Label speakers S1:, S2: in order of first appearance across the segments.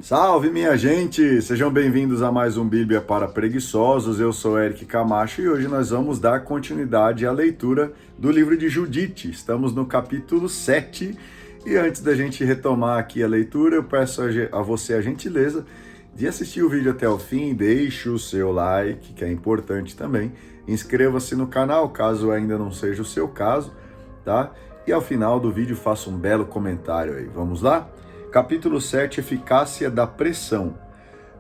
S1: Salve, minha gente! Sejam bem-vindos a mais um Bíblia para Preguiçosos. Eu sou Eric Camacho e hoje nós vamos dar continuidade à leitura do livro de Judite. Estamos no capítulo 7 e antes da gente retomar aqui a leitura, eu peço a você a gentileza de assistir o vídeo até o fim, deixe o seu like, que é importante também, inscreva-se no canal caso ainda não seja o seu caso, tá? E ao final do vídeo faça um belo comentário aí. Vamos lá? Capítulo 7, Eficácia da pressão.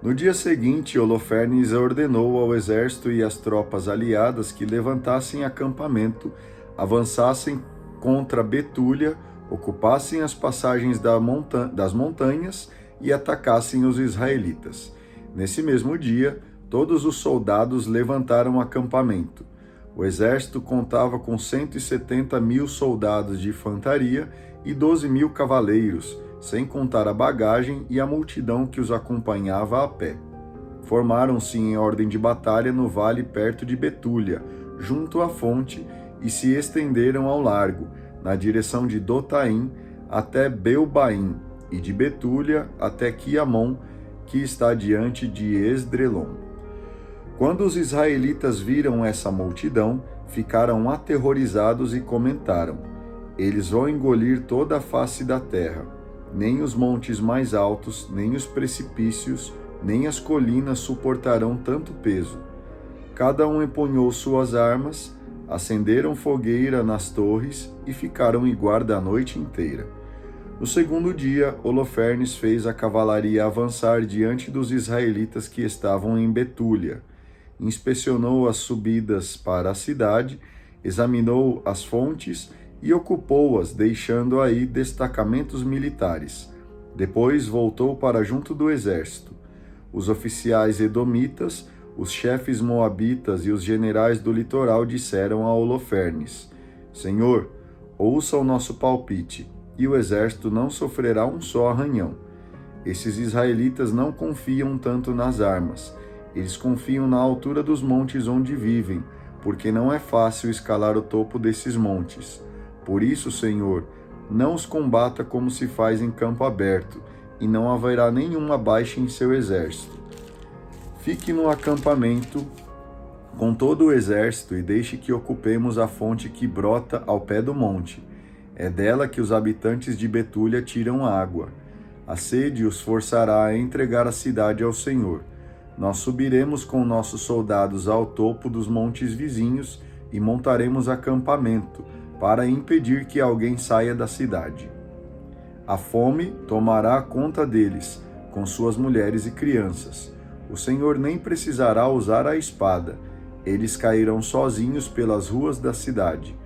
S1: No dia seguinte, Holofernes ordenou ao exército e às tropas aliadas que levantassem acampamento, avançassem contra Betúlia, ocupassem as passagens das montanhas e atacassem os israelitas. Nesse mesmo dia, todos os soldados levantaram acampamento. O exército contava com 170.000 soldados de infantaria e 12.000 cavaleiros, sem contar a bagagem e a multidão que os acompanhava a pé. Formaram-se em ordem de batalha no vale perto de Betúlia, junto à fonte, e se estenderam ao largo, na direção de Dotaim até Belbaim, e de Betúlia até Quiamon, que está diante de Esdrelon. Quando os israelitas viram essa multidão, ficaram aterrorizados e comentaram: eles vão engolir toda a face da terra. Nem os montes mais altos, nem os precipícios, nem as colinas suportarão tanto peso. Cada um empunhou suas armas, acenderam fogueira nas torres e ficaram em guarda a noite inteira. No segundo dia, Holofernes fez a cavalaria avançar diante dos israelitas que estavam em Betúlia. Inspecionou as subidas para a cidade, examinou as fontes e ocupou-as, deixando aí destacamentos militares. Depois voltou para junto do exército. Os oficiais edomitas, os chefes moabitas e os generais do litoral disseram a Holofernes: Senhor, ouça o nosso palpite, e o exército não sofrerá um só arranhão. Esses israelitas não confiam tanto nas armas. Eles confiam na altura dos montes onde vivem, porque não é fácil escalar o topo desses montes. Por isso, Senhor, não os combata como se faz em campo aberto, e não haverá nenhuma baixa em seu exército. Fique no acampamento com todo o exército e deixe que ocupemos a fonte que brota ao pé do monte. É dela que os habitantes de Betúlia tiram água. A sede os forçará a entregar a cidade ao Senhor. Nós subiremos com nossos soldados ao topo dos montes vizinhos e montaremos acampamento, para impedir que alguém saia da cidade. A fome tomará conta deles, com suas mulheres e crianças. O Senhor nem precisará usar a espada. Eles cairão sozinhos pelas ruas da cidade.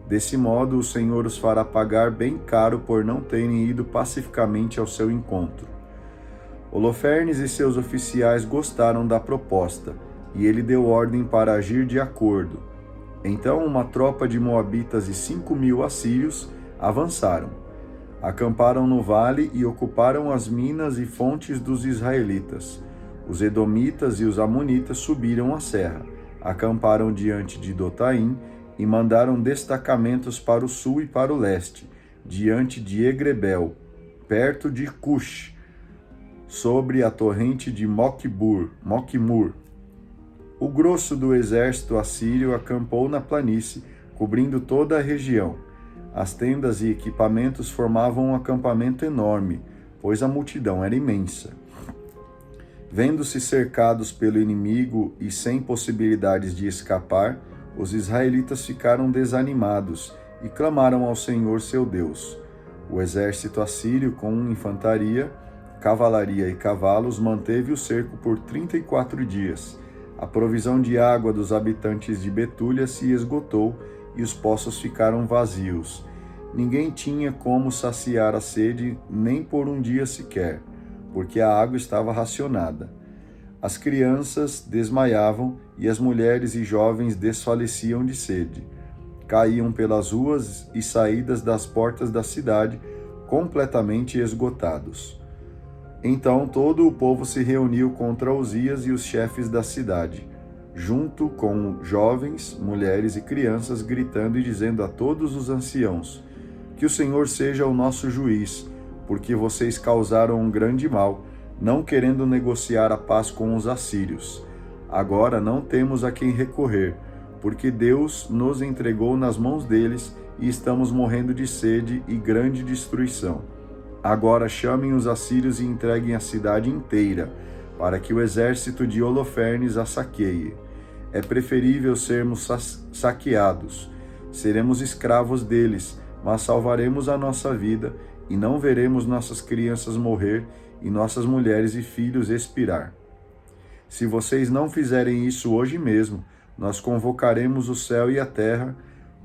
S1: Desse modo, o Senhor os fará pagar bem caro por não terem ido pacificamente ao seu encontro. Holofernes e seus oficiais gostaram da proposta, e ele deu ordem para agir de acordo. Então uma tropa de moabitas e 5.000 assírios avançaram. Acamparam no vale e ocuparam as minas e fontes dos israelitas. Os edomitas e os amonitas subiram a serra, acamparam diante de Dotaim e mandaram destacamentos para o sul e para o leste, diante de Egrebel, perto de Cush, sobre a torrente de Moquimur. O grosso do exército assírio acampou na planície, cobrindo toda a região. As tendas e equipamentos formavam um acampamento enorme, pois a multidão era imensa. Vendo-se cercados pelo inimigo e sem possibilidades de escapar, os israelitas ficaram desanimados e clamaram ao Senhor seu Deus. O exército assírio, com infantaria, cavalaria e cavalos, manteve o cerco por 34 dias. A provisão de água dos habitantes de Betúlia se esgotou e os poços ficaram vazios. Ninguém tinha como saciar a sede nem por um dia sequer, porque a água estava racionada. As crianças desmaiavam e as mulheres e jovens desfaleciam de sede. Caíam pelas ruas e saídas das portas da cidade, completamente esgotados. Então todo o povo se reuniu contra Uzias e os chefes da cidade, junto com jovens, mulheres e crianças, gritando e dizendo a todos os anciãos: que o Senhor seja o nosso juiz, porque vocês causaram um grande mal, não querendo negociar a paz com os assírios. Agora não temos a quem recorrer, porque Deus nos entregou nas mãos deles e estamos morrendo de sede e grande destruição. Agora chamem os assírios e entreguem a cidade inteira, para que o exército de Holofernes a saqueie. É preferível sermos saqueados. Seremos escravos deles, mas salvaremos a nossa vida e não veremos nossas crianças morrer e nossas mulheres e filhos expirar. Se vocês não fizerem isso hoje mesmo, nós convocaremos o céu e a terra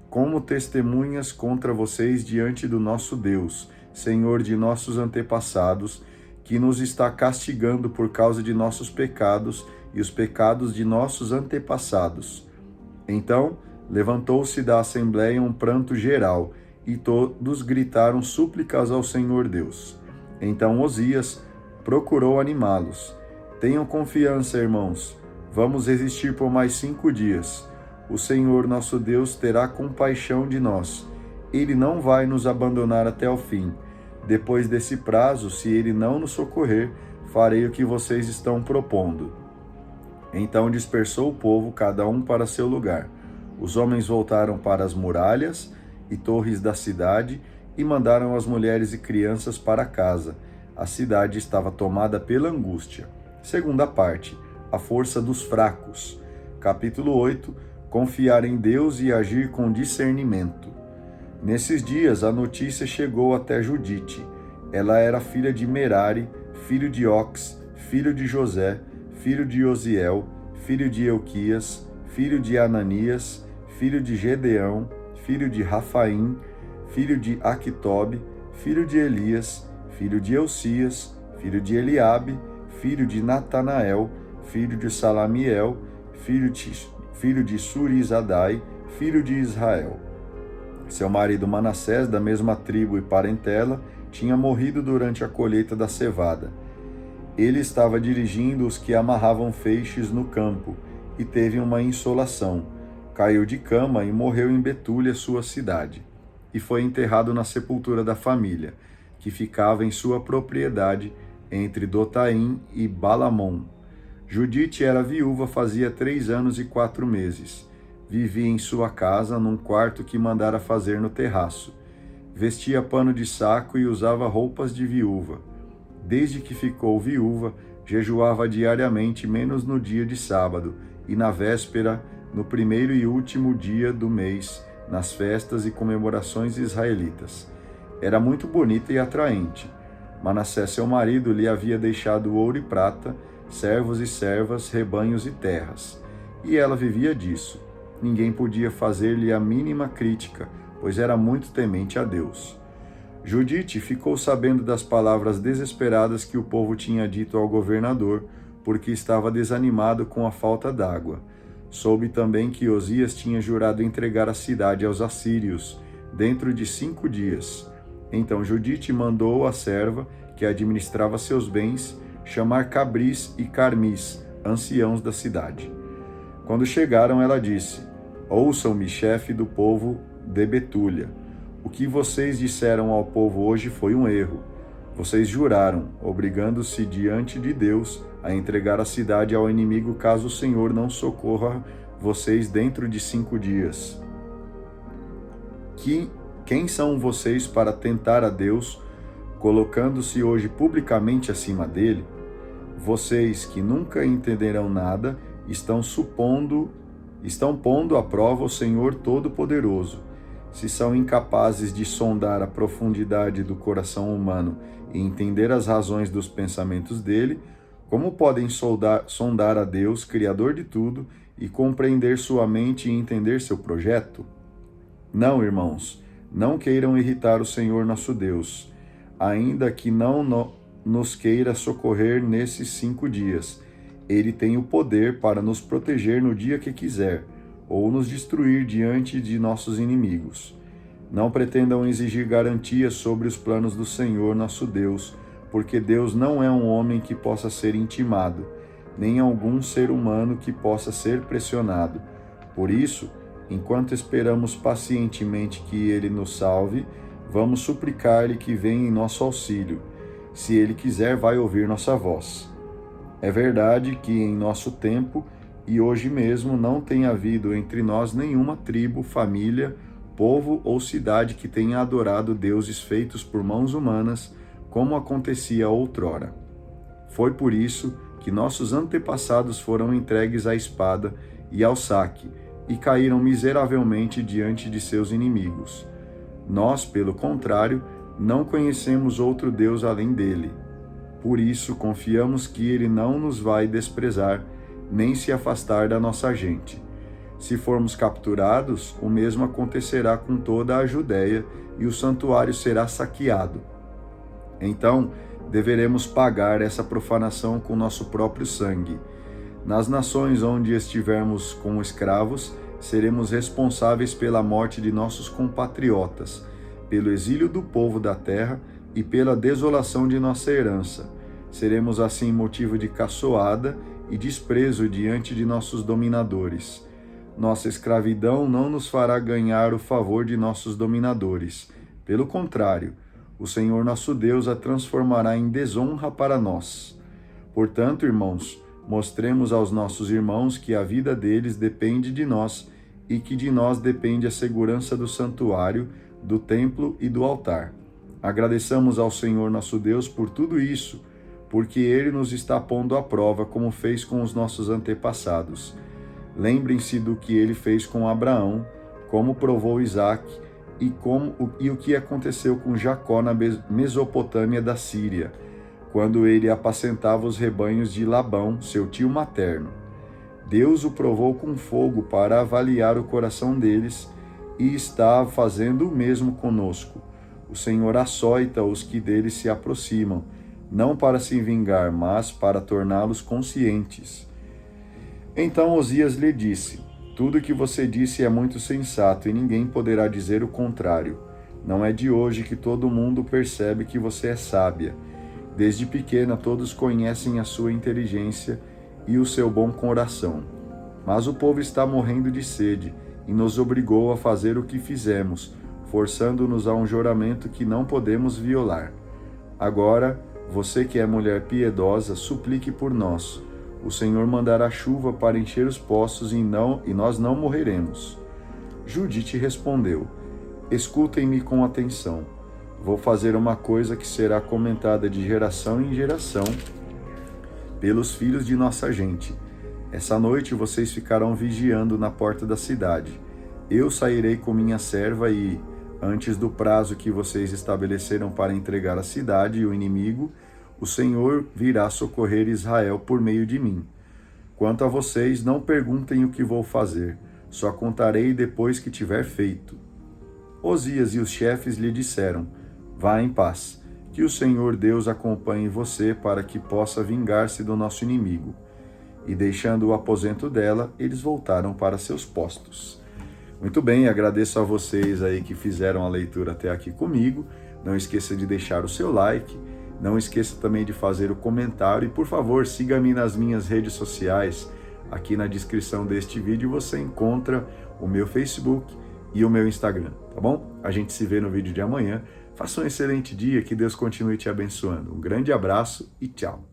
S1: como testemunhas contra vocês diante do nosso Deus, Senhor de nossos antepassados, que nos está castigando por causa de nossos pecados e os pecados de nossos antepassados. Então, levantou-se da assembleia um pranto geral, e todos gritaram súplicas ao Senhor Deus. Então Osias procurou animá-los. Tenham confiança, irmãos. Vamos resistir por mais 5 dias. O Senhor nosso Deus terá compaixão de nós. Ele não vai nos abandonar até o fim. Depois desse prazo, se ele não nos socorrer, farei o que vocês estão propondo. Então dispersou o povo, cada um para seu lugar. Os homens voltaram para as muralhas e torres da cidade e mandaram as mulheres e crianças para casa. A cidade estava tomada pela angústia. Segunda parte, a força dos fracos. Capítulo 8, confiar em Deus e agir com discernimento. Nesses dias a notícia chegou até Judite. Ela era filha de Merari, filho de Ox, filho de José, filho de Osiel, filho de Euquias, filho de Ananias, filho de Gedeão, filho de Rafaim, filho de Aquitobe, filho de Elias, filho de Eucias, filho de Eliabe, filho de Natanael, filho de Salamiel, filho de Surizadai, filho de Israel. Seu marido Manassés, da mesma tribo e parentela, tinha morrido durante a colheita da cevada. Ele estava dirigindo os que amarravam feixes no campo e teve uma insolação. Caiu de cama e morreu em Betúlia, sua cidade, e foi enterrado na sepultura da família, que ficava em sua propriedade entre Dotaim e Balamon. Judite era viúva fazia 3 anos e 4 meses. Vivia em sua casa, num quarto que mandara fazer no terraço. Vestia pano de saco e usava roupas de viúva. Desde que ficou viúva, jejuava diariamente, menos no dia de sábado, e na véspera, no primeiro e último dia do mês, nas festas e comemorações israelitas. Era muito bonita e atraente. Manassés, seu marido, lhe havia deixado ouro e prata, servos e servas, rebanhos e terras. E ela vivia disso. Ninguém podia fazer-lhe a mínima crítica, pois era muito temente a Deus. Judite ficou sabendo das palavras desesperadas que o povo tinha dito ao governador, porque estava desanimado com a falta d'água. Soube também que Osias tinha jurado entregar a cidade aos assírios, dentro de 5 dias. Então Judite mandou a serva, que administrava seus bens, chamar Cabris e Carmis, anciãos da cidade. Quando chegaram, ela disse: Ouçam-me, chefe do povo de Betúlia. O que vocês disseram ao povo hoje foi um erro. Vocês juraram, obrigando-se diante de Deus a entregar a cidade ao inimigo caso o Senhor não socorra vocês dentro de 5 dias. Quem são vocês para tentar a Deus, colocando-se hoje publicamente acima dele? Vocês que nunca entenderão nada, estão pondo à prova o Senhor Todo-Poderoso. Se são incapazes de sondar a profundidade do coração humano e entender as razões dos pensamentos dele, como podem sondar a Deus, Criador de tudo, e compreender sua mente e entender seu projeto? Não, irmãos, não queiram irritar o Senhor nosso Deus, ainda que não nos queira socorrer nesses 5 dias. Ele tem o poder para nos proteger no dia que quiser, ou nos destruir diante de nossos inimigos. Não pretendam exigir garantias sobre os planos do Senhor nosso Deus, porque Deus não é um homem que possa ser intimado, nem algum ser humano que possa ser pressionado. Por isso, enquanto esperamos pacientemente que Ele nos salve, vamos suplicar-lhe que venha em nosso auxílio. Se ele quiser, vai ouvir nossa voz. É verdade que em nosso tempo e hoje mesmo não tem havido entre nós nenhuma tribo, família, povo ou cidade que tenha adorado deuses feitos por mãos humanas, como acontecia outrora. Foi por isso que nossos antepassados foram entregues à espada e ao saque, e caíram miseravelmente diante de seus inimigos. Nós, pelo contrário, não conhecemos outro Deus além dele. Por isso, confiamos que ele não nos vai desprezar, nem se afastar da nossa gente. Se formos capturados, o mesmo acontecerá com toda a Judéia, e o santuário será saqueado. Então, deveremos pagar essa profanação com nosso próprio sangue. Nas nações onde estivermos como escravos, seremos responsáveis pela morte de nossos compatriotas, pelo exílio do povo da terra e pela desolação de nossa herança. Seremos assim motivo de caçoada e desprezo diante de nossos dominadores. Nossa escravidão não nos fará ganhar o favor de nossos dominadores. Pelo contrário, o Senhor nosso Deus a transformará em desonra para nós. Portanto, irmãos, mostremos aos nossos irmãos que a vida deles depende de nós e que de nós depende a segurança do santuário, do templo e do altar. Agradeçamos ao Senhor nosso Deus por tudo isso, porque Ele nos está pondo à prova como fez com os nossos antepassados. Lembrem-se do que Ele fez com Abraão, como provou Isaque e o que aconteceu com Jacó na Mesopotâmia da Síria, quando ele apacentava os rebanhos de Labão, seu tio materno. Deus o provou com fogo para avaliar o coração deles e está fazendo o mesmo conosco. O Senhor açoita os que dele se aproximam, não para se vingar, mas para torná-los conscientes. Então Osias lhe disse: tudo que você disse é muito sensato e ninguém poderá dizer o contrário. Não é de hoje que todo mundo percebe que você é sábia. Desde pequena todos conhecem a sua inteligência e o seu bom coração. Mas o povo está morrendo de sede e nos obrigou a fazer o que fizemos, forçando-nos a um juramento que não podemos violar. Agora, você que é mulher piedosa, suplique por nós. O Senhor mandará chuva para encher os poços e nós não morreremos. Judite respondeu: escutem-me com atenção. Vou fazer uma coisa que será comentada de geração em geração pelos filhos de nossa gente. Essa noite vocês ficarão vigiando na porta da cidade. Eu sairei com minha serva e, antes do prazo que vocês estabeleceram para entregar a cidade e o inimigo, o Senhor virá socorrer Israel por meio de mim. Quanto a vocês, não perguntem o que vou fazer, só contarei depois que tiver feito. Osias e os chefes lhe disseram: vá em paz, que o Senhor Deus acompanhe você para que possa vingar-se do nosso inimigo. E deixando o aposento dela, eles voltaram para seus postos. Muito bem, agradeço a vocês aí que fizeram a leitura até aqui comigo. Não esqueça de deixar o seu like. Não esqueça também de fazer o comentário e, por favor, siga-me nas minhas redes sociais. Aqui na descrição deste vídeo você encontra o meu Facebook e o meu Instagram, tá bom? A gente se vê no vídeo de amanhã. Faça um excelente dia, que Deus continue te abençoando. Um grande abraço e tchau!